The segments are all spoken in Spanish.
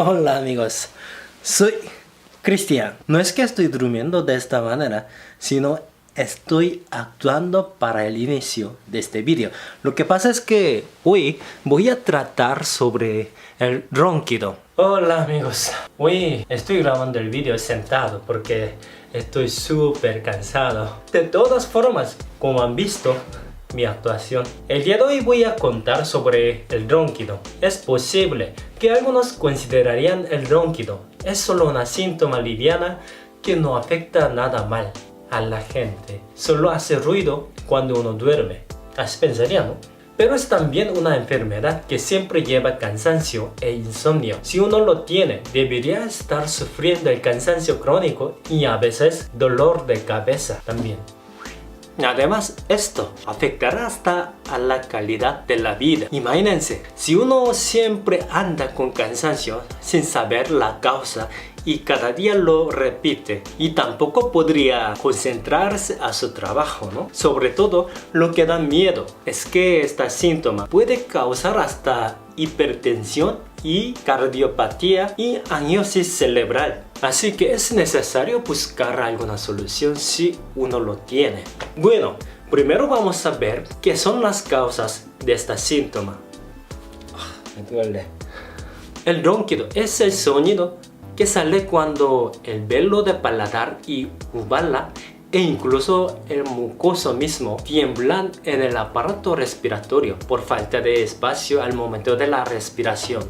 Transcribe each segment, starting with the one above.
Hola amigos, soy Cristian. No es que estoy durmiendo de esta manera, sino estoy actuando para el inicio de este vídeo. Lo que pasa es que hoy voy a tratar sobre el ronquido. Hola amigos, hoy estoy grabando el vídeo sentado porque estoy súper cansado. De todas formas, como han visto mi actuación, el día de hoy voy a contar sobre el ronquido. Es posible que algunos considerarían el ronquido es solo una síntoma liviana que no afecta nada mal a la gente. Solo hace ruido cuando uno duerme. Así pensaría, ¿no? Pero es también una enfermedad que siempre lleva cansancio e insomnio. Si uno lo tiene, debería estar sufriendo el cansancio crónico y a veces dolor de cabeza también. Además, esto afectará hasta a la calidad de la vida. Imagínense, si uno siempre anda con cansancio sin saber la causa y cada día lo repite, y tampoco podría concentrarse a su trabajo, ¿no? Sobre todo, lo que da miedo es que este síntoma puede causar hasta hipertensión y cardiopatía y angiopatía cerebral. Así que es necesario buscar alguna solución si uno lo tiene. Bueno, primero vamos a ver qué son las causas de este síntoma. Me duele. El ronquido es el sonido que sale cuando el velo de paladar y uvula e incluso el mucoso mismo tiemblan en el aparato respiratorio por falta de espacio al momento de la respiración.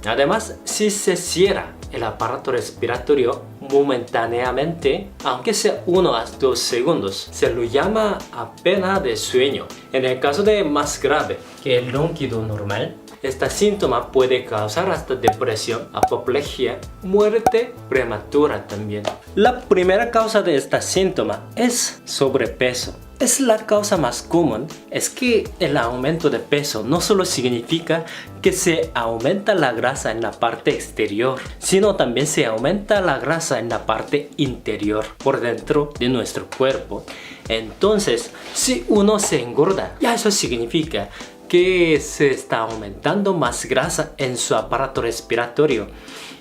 Además, si se cierra el aparato respiratorio momentáneamente, aunque sea 1 a 2 segundos, se lo llama apnea de sueño. En el caso de más grave que el ronquido normal, este síntoma puede causar hasta depresión, apoplejía, muerte prematura también. La primera causa de este síntoma es sobrepeso. Es la causa más común. Es que el aumento de peso no solo significa que se aumenta la grasa en la parte exterior, sino también se aumenta la grasa en la parte interior, por dentro de nuestro cuerpo. Entonces, si uno se engorda, ya eso significa que se está aumentando más grasa en su aparato respiratorio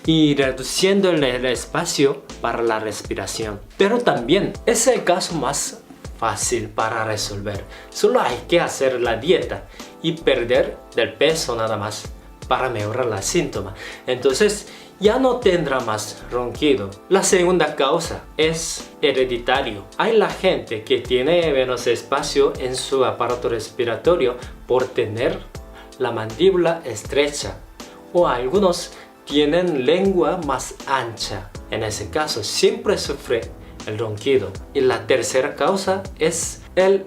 y reduciendo el espacio para la respiración. Pero también es el caso más fácil para resolver. Solo hay que hacer la dieta y perder del peso nada más para mejorar los síntomas. Entonces ya no tendrá más ronquido. La segunda causa es hereditario. Hay la gente que tiene menos espacio en su aparato respiratorio por tener la mandíbula estrecha, o algunos tienen lengua más ancha. En ese caso siempre sufre el ronquido. Y la tercera causa es el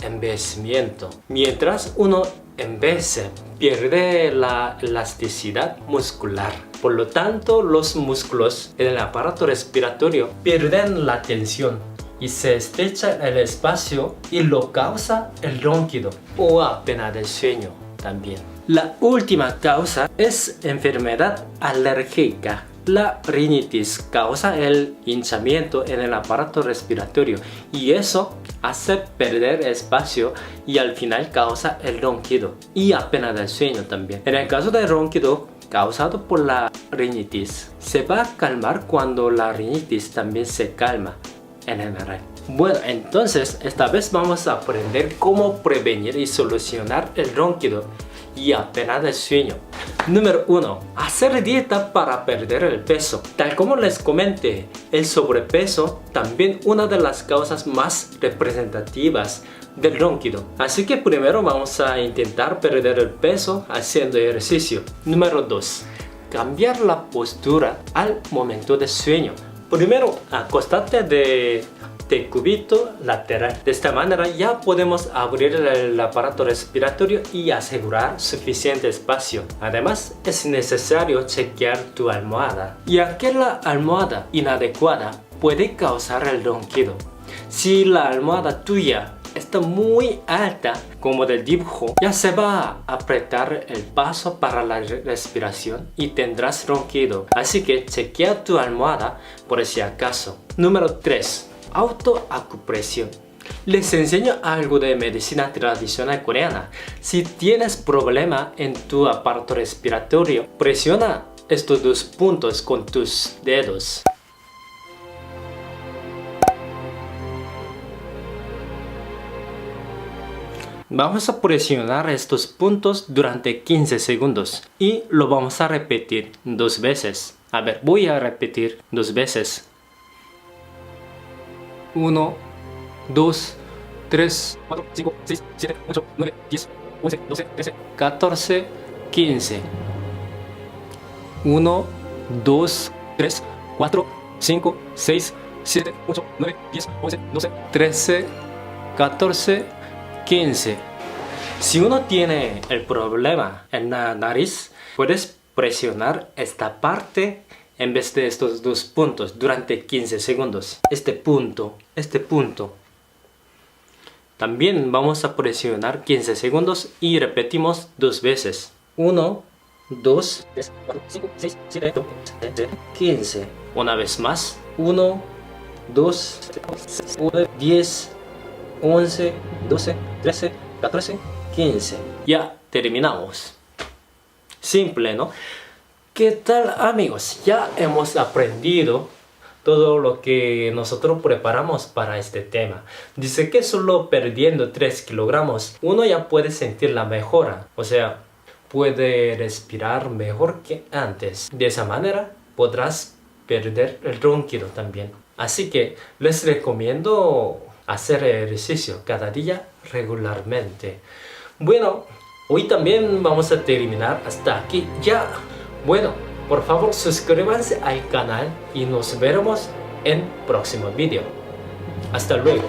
envejecimiento. Mientras uno envejece, pierde la elasticidad muscular. Por lo tanto, los músculos en el aparato respiratorio pierden la tensión y se estrecha el espacio y lo causa el ronquido o apnea del sueño también. La última causa es enfermedad alérgica. La rinitis causa el hinchamiento en el aparato respiratorio y eso hace perder espacio y al final causa el ronquido y apnea del sueño también. En el caso del ronquido causado por la rinitis, se va a calmar cuando la rinitis también se calma en general. Bueno, entonces esta vez vamos a aprender cómo prevenir y solucionar el ronquido y apnea del sueño. Número 1. Hacer dieta para perder el peso. Tal como les comenté, el sobrepeso también una de las causas más representativas del ronquido. Así que primero vamos a intentar perder el peso haciendo ejercicio. Número 2. Cambiar la postura al momento de sueño. Primero, acostate de cúbito lateral. De esta manera ya podemos abrir el aparato respiratorio y asegurar suficiente espacio. Además, es necesario chequear tu almohada, ya que la almohada inadecuada puede causar el ronquido. Si la almohada tuya está muy alta, como del dibujo, ya se va a apretar el paso para la respiración y tendrás ronquido. Así que chequea tu almohada por si acaso. Número 3. Autoacupresión. Les enseño algo de medicina tradicional coreana. Si tienes problema en tu aparato respiratorio, presiona estos dos puntos con tus dedos. Vamos a presionar estos puntos durante 15 segundos y lo vamos a repetir 2 veces. A ver, voy a repetir 2 veces. 1, 2, 3, 4, 5, 6, 7, 8, 9, 10, 11, 12, 13, 14, 15. 1, 2, 3, 4, 5, 6, 7, 8, 9, 10, 11, 12, 13, 14, 15. Si uno tiene el problema en la nariz, puedes presionar esta parte en vez de estos dos puntos durante 15 segundos. Este punto. También vamos a presionar 15 segundos y repetimos 2 veces. 1, 2, 3, 4, 5, 6, 7, 8, 9, 15. Una vez más. 1, 2, 3, 10, 11, 12, 13, 14, 15. Ya terminamos. Simple, ¿no? ¿Qué tal, amigos? Ya hemos aprendido todo lo que nosotros preparamos para este tema. Dice que solo perdiendo 3 kilogramos uno ya puede sentir la mejora. O sea, puede respirar mejor que antes. De esa manera podrás perder el ronquido también. Así que les recomiendo hacer ejercicio cada día regularmente. Bueno, hoy también vamos a terminar hasta aquí ya. Bueno, por favor suscríbanse al canal y nos veremos en próximo vídeo. Hasta luego.